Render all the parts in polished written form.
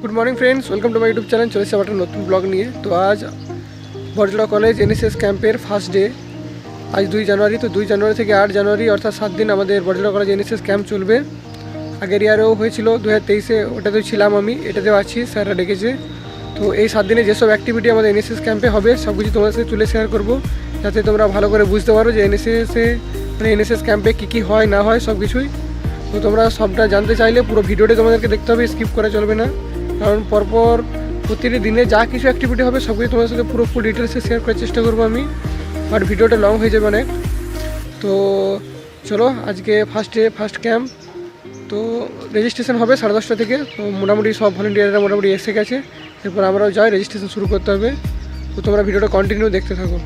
Good morning friends, welcome to my YouTube channel. চলেছে আবার একটা নতুন ব্লগ নিয়ে। তো আজ বড়জোড়া কলেজ এনএসএস ক্যাম্পের ফার্স্ট ডে। আজ 2 জানুয়ারি। তো 2 জানুয়ারি থেকে 8 জানুয়ারি অর্থাৎ 7 দিন আমাদের বড়জোড়া কলেজ এনএসএস ক্যাম্প চলবে। আগের ইয়ারেও হয়েছিল 2023-এ, ওটাতেও ছিলাম আমি, এটাতেও আছি, স্যাররা ডেকেছে। তো এই 7 দিনে যেসব অ্যাক্টিভিটি আমাদের এনএসএস ক্যাম্পে হবে সব কিছু তোমাদের সাথে তুলে শেয়ার করবো, যাতে তোমরা ভালো করে বুঝতে পারো যে এনএসএস ক্যাম্পে কী হয় না হয় সব কিছুই। তো তোমরা সবটা জানতে চাইলে পুরো ভিডিওটা তোমাদেরকে দেখতে হবে, স্কিপ করা চলবে না। কারণ পরপর প্রতিটি দিনে যা কিছু অ্যাক্টিভিটি হবে সব কিছু তোমাদের সাথে পুরো ফুল ডিটেলসে শেয়ার করার চেষ্টা করবো আমি, বাট ভিডিওটা লং হয়ে যাবে অনেক। তো চলো, আজকে ফার্স্ট ক্যাম্প। তো রেজিস্ট্রেশন হবে 10:30 থেকে। তো মোটামুটি সব ভলেন্টিয়াররা মোটামুটি এসে গেছে। এরপর আমরাও যাই, রেজিস্ট্রেশন শুরু করতে হবে। তো তোমরা ভিডিওটা কন্টিনিউ দেখতে থাকো।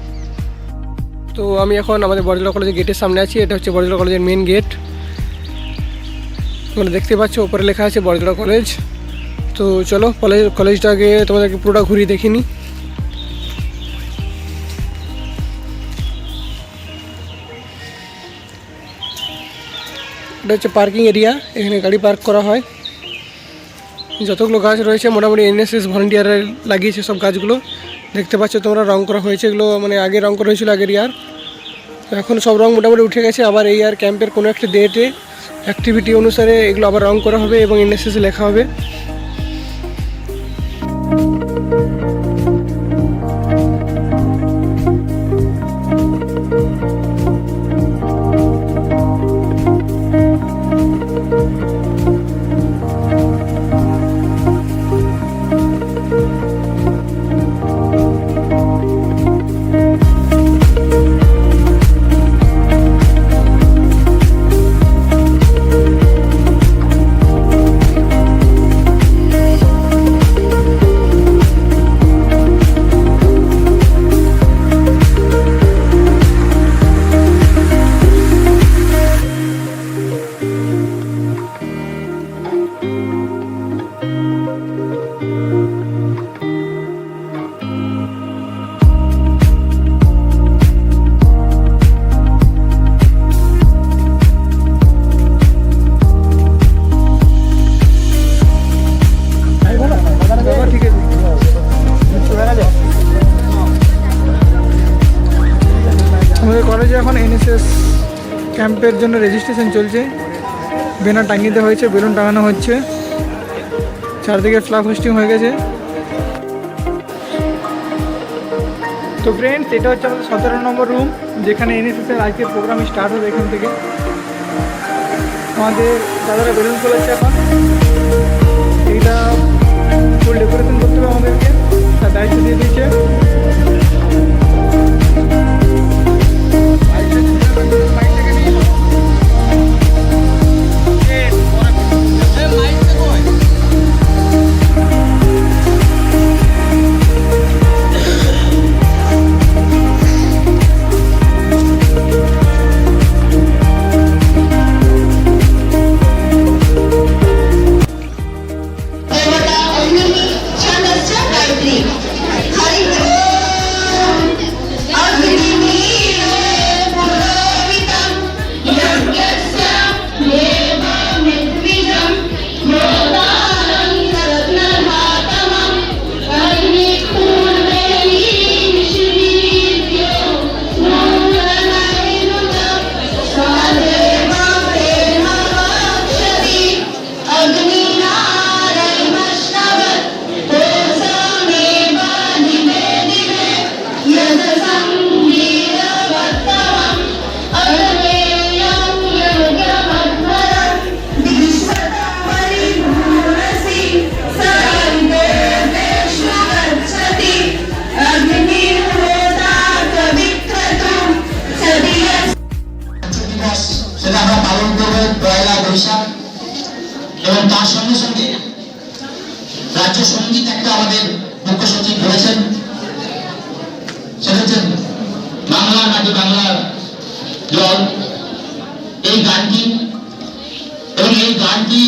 তো আমি এখন আমাদের বড়জোড়া কলেজের গেটের সামনে আছি। এটা হচ্ছে বড়জোড়া কলেজের মেন গেট। তোমরা দেখতে পাচ্ছ ওপরে লেখা আছে বড়জোড়া কলেজ। তো চলো কলেজটাকে তোমাদেরকে পুরোটা ঘুরিয়ে দেখিনি। এটা হচ্ছে পার্কিং এরিয়া, এখানে গাড়ি পার্ক করা হয়। যতগুলো গাছ রয়েছে মোটামুটি এনএসএস ভলেন্টিয়াররা লাগিয়েছে সব গাছগুলো। দেখতে পাচ্ছ তোমরা, রং করা হয়েছে এগুলো, মানে আগে রং করা হয়েছিল আগের ইয়ার। তো এখন সব রং মোটামুটি উঠে গেছে। আবার এই ইয়ার ক্যাম্পের কোনো একটা ডেটে অ্যাক্টিভিটি অনুসারে এগুলো আবার রং করা হবে এবং এনএসএস লেখা হবে। আমাদের কলেজে এখন এনএসএস ক্যাম্পের জন্য রেজিস্ট্রেশন চলছে। ব্যানার টাঙিয়ে দেওয়া হয়েছে, বেলুন টাঙানো হচ্ছে, চারদিকে ফ্ল্যাগ হোস্টিং হয়ে গেছে। তো ফ্রেন্ডস, এটা হচ্ছে আমাদের 17 নম্বর রুম, যেখানে এনএসএসের আজকের প্রোগ্রাম স্টার্ট হবে এখান থেকে। আমাদের দাদারা বেলুন চলেছে এখন। এইটা ফুল ডেকোরেশন করতে হবে আমাদেরকে, তার দায়িত্ব দিয়ে দিয়েছে। সেটা আমরা পালন করবো 1 বৈশাখ। এবং তার সঙ্গে সঙ্গে রাজ্য সঙ্গীত একটা আমাদের মুখ্য সচিব বলেছেন, সেটা হচ্ছে বাংলার মাটি বাংলার জল, এই গানটি। এবং এই গানটি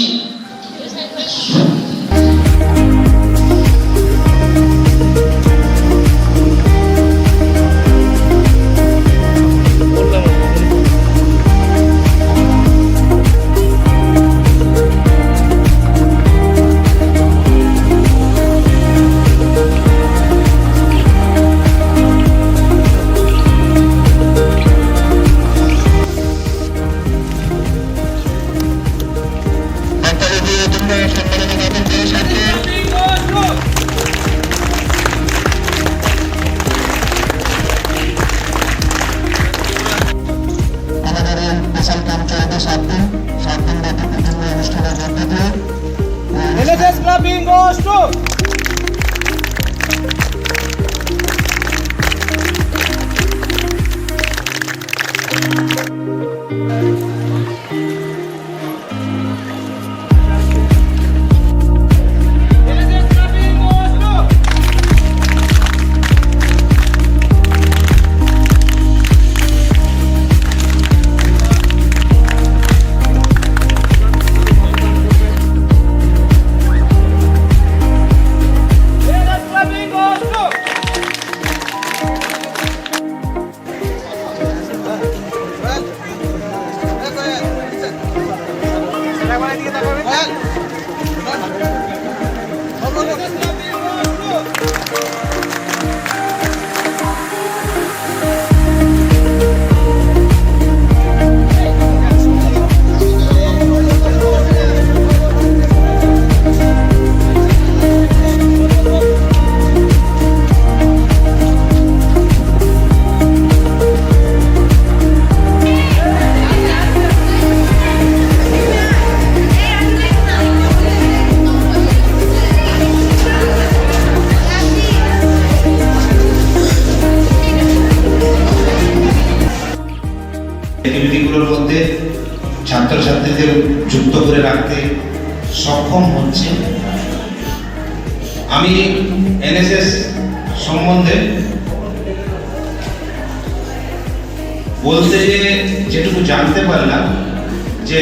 goes to গতিবিধিগুলোর মধ্যে ছাত্রছাত্রীদের যুক্ত করে রাখতে সক্ষম হচ্ছে। আমি এনএসএস সম্বন্ধে বলতে যেটুকু জানতে পারলাম যে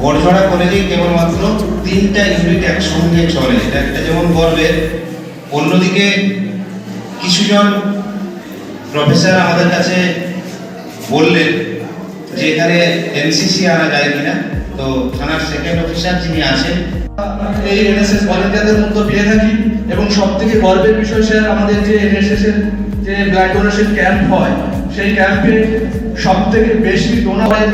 বড়ঝড়া কলেজে কেবলমাত্র 3টা ইউনিট একসঙ্গে চলে, এটা একটা যেমন গর্বের। অন্যদিকে কিছুজন প্রফেসর আমাদের কাছে বললেন যে এখানে এনসিসি আনা যায় কিনা, তো থানার সেকেন্ড অফিসার যিনি আছেন এই এনএসএস ভলেন্টিয়ারদের মধ্যে পেয়ে থাকি। এবং সব থেকে গর্বের বিষয় স্যার, আমাদের যে এনএসএস এর যে ব্লাড ডোনেশন ক্যাম্প হয়, সেই ক্যাম্পে সব থেকে বেশি ডোনার হয়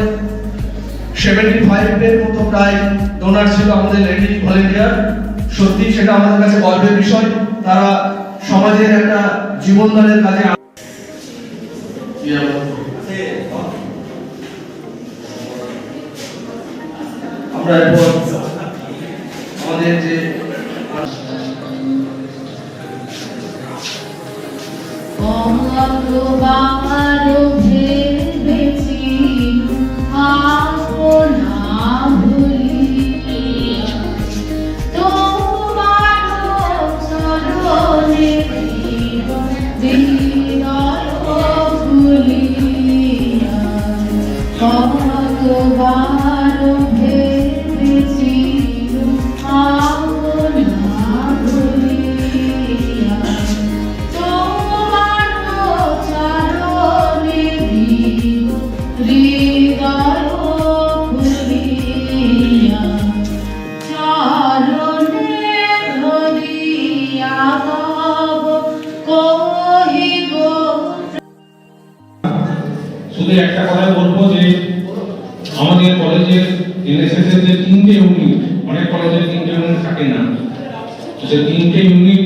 75 এর মতো প্রায় ডোনার ছিল আমাদের লেডি ভলেন্টিয়ার। সত্যি সেটা আমাদের কাছে গর্বের বিষয়। তারা সমাজের একটা জীবনদানের কাজে আমরা আমাদের যে শুধু একটা কথা বলবো যে আমাদের কলেজের এনএসএস এর যে 3টে ইউনিট, অনেক কলেজের 3টে ইউনিট থাকে না, তো সেই 3টে ইউনিট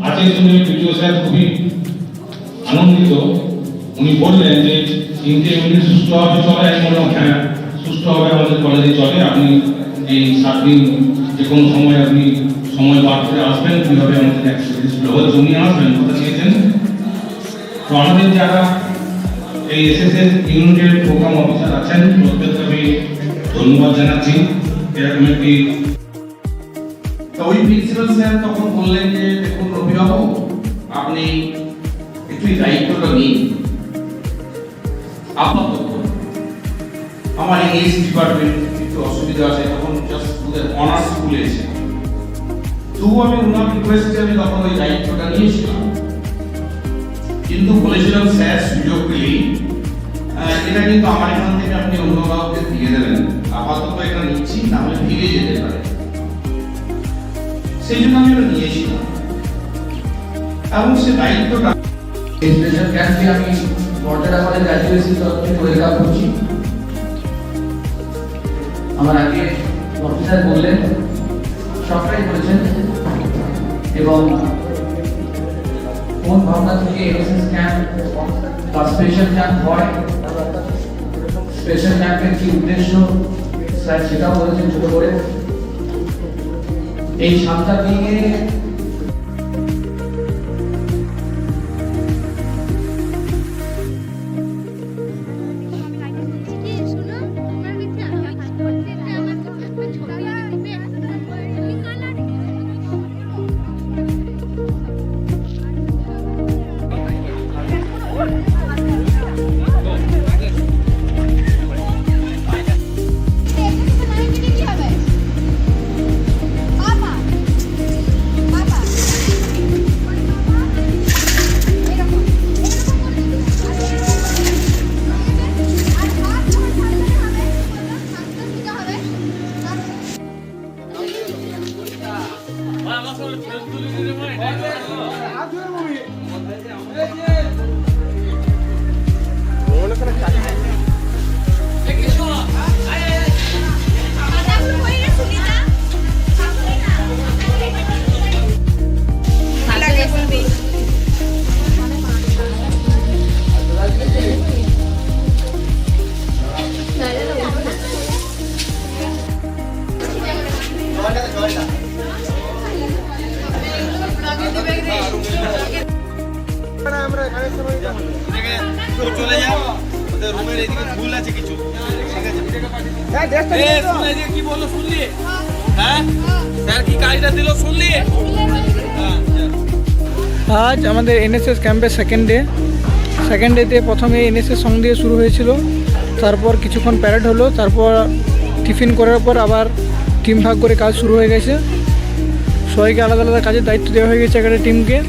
আছে শুনে ভিডিও স্যার খুবই আনন্দিত। উনি বললেন যে 3টে ইউনিট সুষ্ঠুভাবে চলে। আমি বললাম হ্যাঁ, সুষ্ঠুভাবে আমাদের কলেজে চলে। আপনি এই 7 দিন যে কোনো সময় আপনি সময় বার করে আসবেন, কীভাবে আমাদের অ্যাক্টিভিটিসগুলো জমিয়ে আসবেন কথা দিয়েছেন। তো আমাদের যারা এই এসএসএস ইউনিটের প্রোগ্রাম অফিসার আছেন, প্রত্যেককে আমি ধন্যবাদ জানাচ্ছি। এরকম একটি ওই প্রিন্সিপাল স্যার তখন বললেন যে দেখুন রবিবাবু, আপনি একটু দায়িত্বটা নিন। আপাতত আমার ইংলিশ ডিপার্টমেন্ট একটু অসুবিধা আছে, তখন জাস্ট ওদের অনার্স স্কুলে এসে তবু আমি ওনার রিকোয়েস্টে আমি তখন ওই দায়িত্বটা নিয়েছিলাম। কিন্তু বলেছিলাম স্যার সুযোগ পেলেই এটা কিন্তু আমার এখান থেকে আপনি অন্য কাউকে দিয়ে দেবেন, আপাতত এটা নিচ্ছি, নাহলে ফিরে যেতে পারে। সেই জন্য আমি এটা নিয়েছিলাম এবং সে দায়িত্বটা এই স্পেশাল ক্যাম্পে আমি বড়জড়া কলেজ গ্র্যাজুয়েশন তরফে ওয়েলকাম করছি। আমার আগে অফিসার বললেন, সবটাই বলেছেন, এবং কোন ভাবনা থেকে এনএসএস ক্যাম্প বা স্পেশাল ক্যাম্প হয়, স্পেশাল ক্যাম্পের কি উদ্দেশ্য স্যার সেটাও বলেছেন ছোট করে। এই 7টা দিনে কি বললো শুনলি? হ্যাঁ স্যার কি কাজটা দিল শুনলি? আজ আমাদের এনএসএস ক্যাম্পের সেকেন্ড ডেতে প্রথমে এনএসএস সং দিয়ে শুরু হয়েছিল, তারপর কিছুক্ষণ প্যারেড হলো, তারপর টিফিন করার পর আবার টিম ভাগ করে কাজ শুরু হয়ে গেছে। সবাইকে আলাদা আলাদা কাজের দায়িত্ব দেওয়া হয়ে গেছে একটা টিমকে।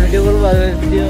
ভিডিও করবো ভিডিও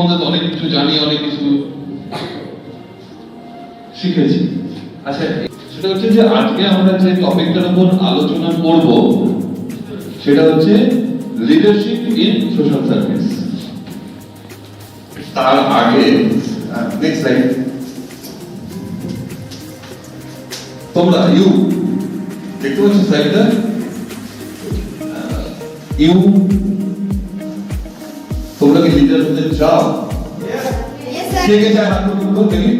সম্বন্ধে তো অনেক কিছু জানি, অনেক কিছু শিখেছি। আচ্ছা, সেটা হচ্ছে যে আজকে আমরা যে টপিকটার উপর আলোচনা করব সেটা হচ্ছে লিডারশিপ ইন সোশ্যাল সার্ভিস। তার আগে নেক্সট স্লাইড, তোমরা ইউ দেখতে পাচ্ছ স্লাইডটা, ইউ তোমরা কি লিডার হতে চাও? কে কে চায় হাত তুলো দেখি।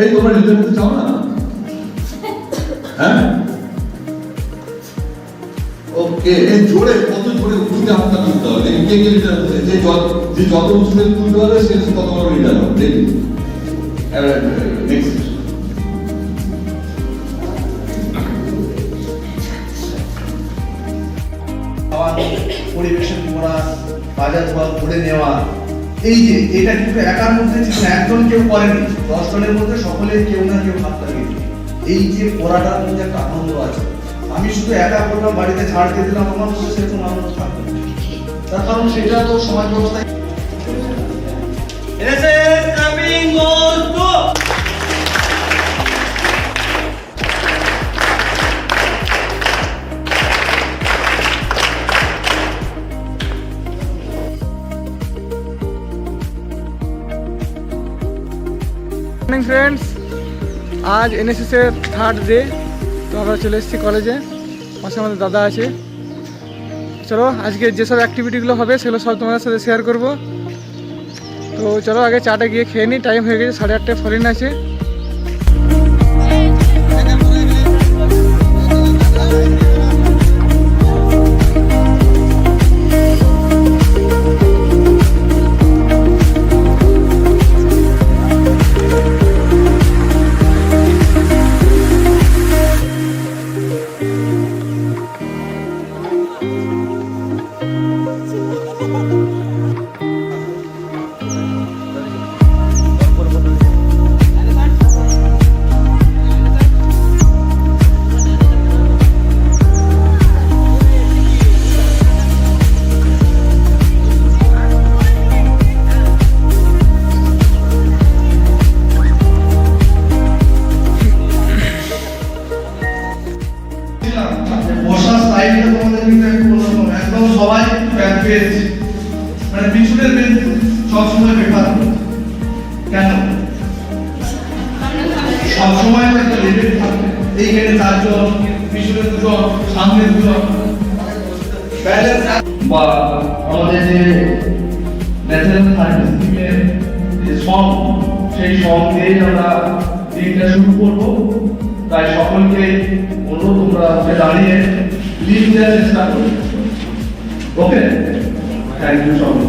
এই তোমরা লিডার হতে চাও না? হ্যাঁ, ওকে, এই জোরে, কত জোরে উঁচুতে হাতটা তুলতে হবে, দেখি কে কে লিডার হতে, যে যত উঁচুতে তুলতে হবে সে তত বড় লিডার হবে। দেখি নেক্সট, পরিবেশন করা, বাজার দর করে নেওয়া, এই যে এটা কিন্তু একার মধ্যে ছিল না, একজন কেউ করেনি, 10 জনের মধ্যে সকলে কেউ না কেউ হাত লাগিয়েছে। এই যে পড়াটার মধ্যে একটা আনন্দ আছে। আমি শুধু একা করলাম, বাড়িতে ছাড় দিয়ে দিলাম, আমার মধ্যে সেরকম আনন্দ থাকবে না। তার কারণ সেটা তো সমাজ ব্যবস্থায় NSS camping goes to morning friends, আজ এনএসএসের 3rd ডে। তো আমরা চলে এসেছি কলেজে, পাশে আমাদের দাদা আছে। চলো আজকে যেসব অ্যাক্টিভিটিগুলো হবে সেগুলো সব তোমাদের সাথে শেয়ার করব। তো চলো আগে চাটা গিয়ে খেয়ে নিই, টাইম হয়ে গেছে 8:30, ফরেন আছে। বসার স্টাইলটা তোমাদের কিন্তু একটু অন্যরকম, একদম সবাই ব্যাক পেজ, মানে পিছনের বেঞ্চ সবসময় বেকার। কেন? সবসময় তো একটা লিমিট থাকে। এইখানে 4 জন, পিছনে 2 জন, সামনে 2 জন, ব্যালেন্স। বা আমাদের যে ন্যাশনাল সার্ভিস স্কিমের যে সং, সেই সং দিয়েই আমরা দিনটা শুরু করবো। তাই সকলকে অনুরোধ, তোমরা দাঁড়িয়ে লিড দেওয়ার চেষ্টা করো। ওকে, থ্যাংক ইউ সকল।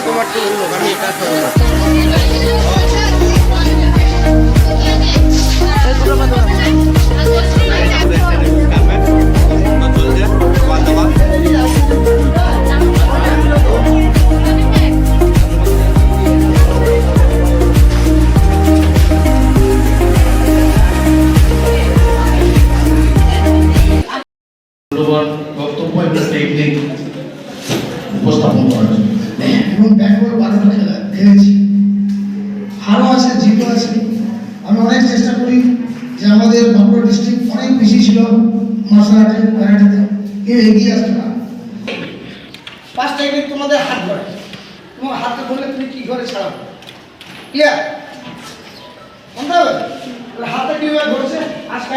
তোমারটা বললো, আমি একা খাবো। মূল্যবান বক্তব্য এবং টেকনিক উপস্থাপন করার জন্য। এবং ব্যাট বল বারোটা খেলেছি, হারও আছে, জিতও আছে। আমি অনেক চেষ্টা করি যে আমাদের বাঁকুড়া ডিস্ট্রিক্ট অনেক বেশি ছিল মার্শাল আর্টে, ক্যারাটেতে, কেউ এগিয়ে আসতো না। ফার্স্ট টেকনিক তোমাদের হাত ধরে, তোমার হাতটা ধরলে তুমি কি করে ছাড়াবো, ক্লিয়ার? বুঝতে হবে? হাতটা কীভাবে ধরছে, আজকে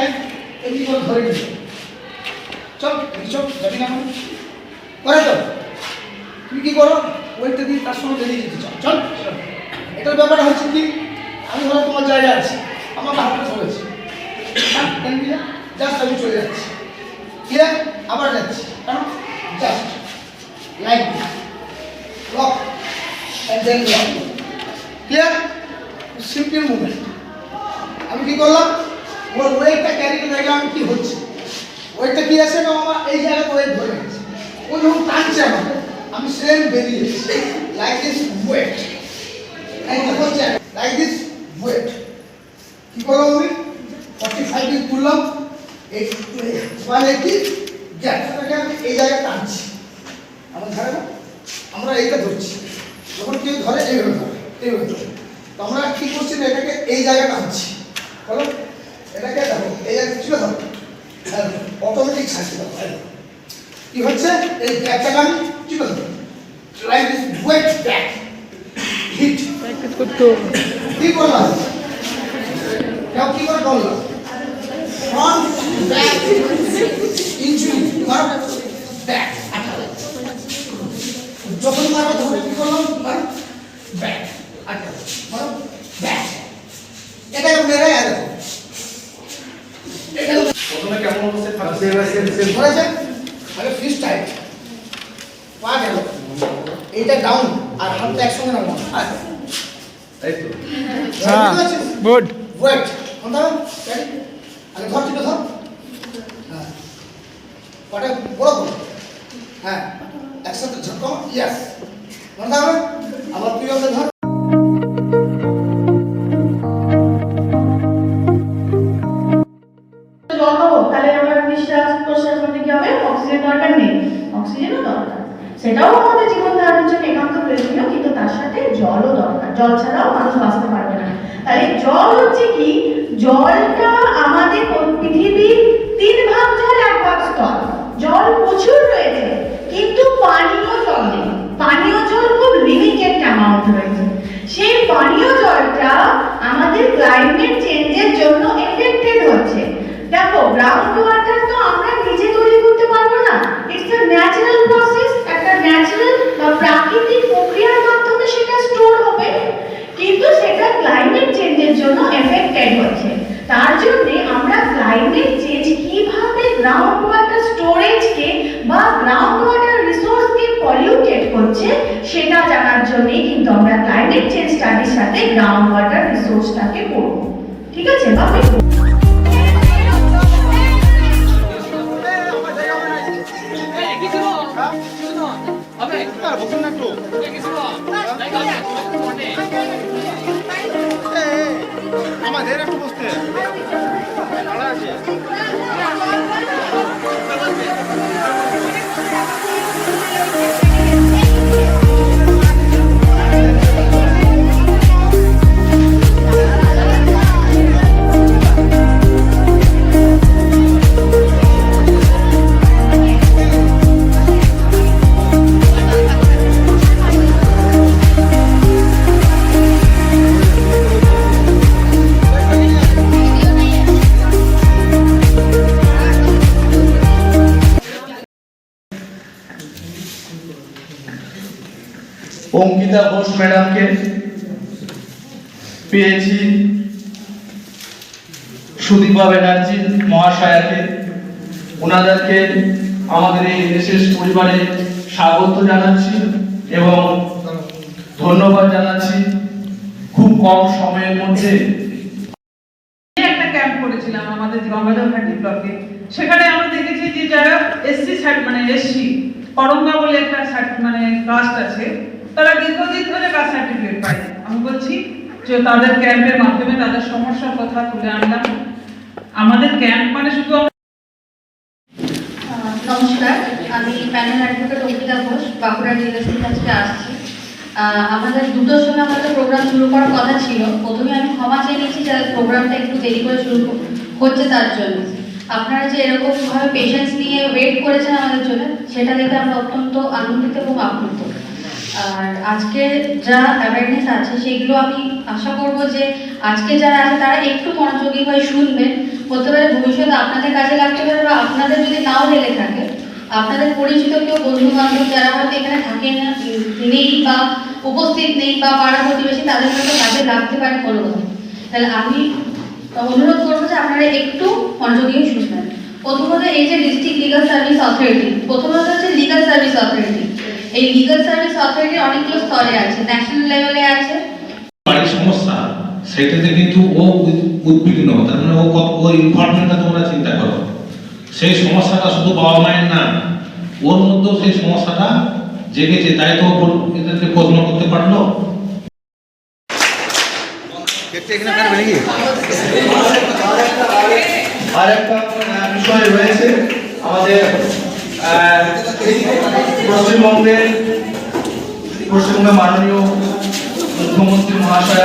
এই কি করে ধরে দিচ্ছে, চল চল যাবি না করে তো তুমি কি করো, ওইটা দিয়ে তার সঙ্গে বেরিয়ে যেতে চাও, চল। এটার ব্যাপারটা হচ্ছে কি, আমি ধরো তোমার জায়গায় আছি, আমার হাতটা ধরেছি, জাস্ট আমি চলে যাচ্ছি, ক্লিয়ার? আবার যাচ্ছি, কারণ just like lock and then lock, clear? Simple movement. আমি কি করলাম, ওর ওয়েটটা ক্যারি করে দেখলাম কি হচ্ছে, ওয়েটটা কি আছে না আমার এই জায়গায় ওয়েট ধরে গেছে, ও যখন টানছে আমাকে আমি সেম বেরিয়ে এসেছি, লাইক দিস ওয়েট, হচ্ছে লাইক দিস ওয়েট। কি করলাম আমি 45 ডিগ্রি তুললাম, 180 গ্যাপটাকে আমি এই জায়গায় টানছি, আমার ধরে না, আমরা এইটা ধরছি, যখন কেউ ধরে এইভাবে ধরে, এইভাবে ধরে, তো আমরা কি করছি না এটাকে এই জায়গায় টানছি, বলো এটাকে দেখো এই জায়গায় ছিল ধরো, অটোমেটিক ছাড়তে পারবো। কি হচ্ছে, এই ব্যাকটাকে আমি কি করবো, like this weight back hit কি করলাম, কেউ কি করে করলাম, ফ্রন্ট ব্যাক ইঞ্জুরি ব্যাক, যখন মারবো তখন কি করলাম, ব্যাক ব্যাক, এটাকে মেরে আর প্রথমে কেমন অবস্থায় থাকছে? ধরেছে আগে ফিস টাইট, পা গেল, এইটা ডাউন আর হাতটা একসঙ্গে নামো, তাই তো? হ্যাঁ, গুড। ওয়েট কোনটা আগে ধর, চিপে ধর, হ্যাঁ পাটা বড় করো, হ্যাঁ একসাথে ঝটকা, ইয়েস কোনটা হবে, আবার তুই ওকে ধর, তাহলে আমার নিঃশ্বাস প্রশ্বাস করতে কি হবে, অক্সিজেন দরকার নেই, অক্সিজেনও দরকার, সেটাও আমাদের জীবন ধারণের জন্য একান্ত প্রয়োজনীয়, কিন্তু তার সাথে জলও দরকার, জল ছাড়াও মানুষ বাঁচতে পারবে না। তাহলে জল হচ্ছে কি, জলটা আমাদের পৃথিবীর 3 ভাগ জল 1 ভাগ স্থল, জল প্রচুর রয়েছে কিন্তু পানীয় জল নেই, পানীয় জল খুব লিমিটেড অ্যামাউন্ট রয়েছে। সেই পানীয় জলটা আমাদের ক্লাইমেট চেঞ্জের জন্য এফেক্টেড হচ্ছে। দেখো গ্রাউন্ড ওয়াটার তো আমরা নিজে তৈরি করতে পারবো না, ইটস আ ন্যাচারাল প্রসেস, একটা ন্যাচারাল বা প্রাকৃতিক প্রক্রিয়ার মাধ্যমে সেটা স্টোর হবে, কিন্তু সেটা ক্লাইমেট চেঞ্জের জন্য এফেক্টেড হচ্ছে। তার জন্য আমরা ক্লাইমেট চেঞ্জ কিভাবে গ্রাউন্ড ওয়াটার স্টোরেজকে বা গ্রাউন্ড ওয়াটার রিসোর্সকে পলিউটেড করছে সেটা জানার জন্যই কিন্তু আমরা ক্লাইমেট চেঞ্জ স্টাডির সাথে গ্রাউন্ড ওয়াটার রিসোর্সটাকে পড়ব, ঠিক আছে? বা আমাদের একটু বসতে অঙ্কিতা ঘোষ ম্যাডামকে পেয়েছি, সুদীপা ব্যানার্জি মহাশয়াকে, ওনাদেরকে আমাদের এই এনএসএস পরিবারে স্বাগত জানাচ্ছি এবং ধন্যবাদ জানাচ্ছি খুব কম সময়ের মধ্যে। একটা ক্যাম্প করেছিলাম আমাদের গঙ্গাধর ঘাটি ব্লকে। সেখানে আমরা দেখেছি যে যারা এসসি মানে এসসি করঙ্গা বলে একটা মানে কাস্ট আছে, তারা দীর্ঘদিন ধরে কাস্ট সার্টিফিকেট পায়। আমি বলছি যে তাদের ক্যাম্পের মাধ্যমে তাদের সমস্যার কথা তুলে আনলাম। আমাদের ক্যাম্প মানে শুধু নমস্কার, আমি প্যানেল অ্যাডভোকেট অঙ্কিতা ঘোষ, বাঁকুড়া জেলা থেকে আজকে আসছি। আমাদের 2টোর সময় আমাদের প্রোগ্রাম শুরু করার কথা ছিল। প্রথমে আমি ক্ষমা চেয়ে নিচ্ছি যে প্রোগ্রামটা একটু দেরি করে শুরু হচ্ছে তার জন্য। আপনারা যে এরকমভাবে পেশেন্স নিয়ে ওয়েট করেছেন আমাদের জন্য, সেটা দেখে আমরা অত্যন্ত আনন্দিত এবং আপ্লুত। আর আজকে যা অ্যাওয়ারনেস আছে সেগুলো আমি আশা করব যে আজকে যারা আছে তারা একটু মনোযোগী হয়ে শুনবেন। হতে পারে ভবিষ্যতে আপনাদের কাজে লাগতে পারে, বা আপনাদের যদি নাও লেগে থাকে, আপনাদের পরিচিত কেউ বন্ধু বান্ধব যারা হয়তো এখানে থাকে না, নেই বা উপস্থিত নেই, বা পাড়া প্রতিবেশী, তাদের হয়তো কাজে লাগতে পারে কোনোভাবে। তাহলে আমি অনুরোধ করবো যে আপনারা একটু মনোযোগী শুনবেন। প্রথমত এই যে ডিস্ট্রিক্ট লিগাল সার্ভিস অথরিটি, প্রথমত হচ্ছে লিগাল সার্ভিস অথরিটি। এই লিগাল সার্ভিস অথরিটি অনেকগুলো স্তরে আছে, ন্যাশনাল লেভেলে আছে। বাড়ির সমস্যা সেটাতে কিন্তু ও উদ্বিগ্ন, তার মানে ও ইনভলভমেন্টটা তোমরা চিন্তা করো। সেই সমস্যাটা শুধু বাবা মায়ের না, ওর মধ্যেও সেই সমস্যাটা জেগেছে, তাই তো এদেরকে প্রশ্ন করতে পারলো। আর একটা বিষয় রয়েছে আমাদের পশ্চিমবঙ্গের মাননীয় মুখ্যমন্ত্রী মহাশয়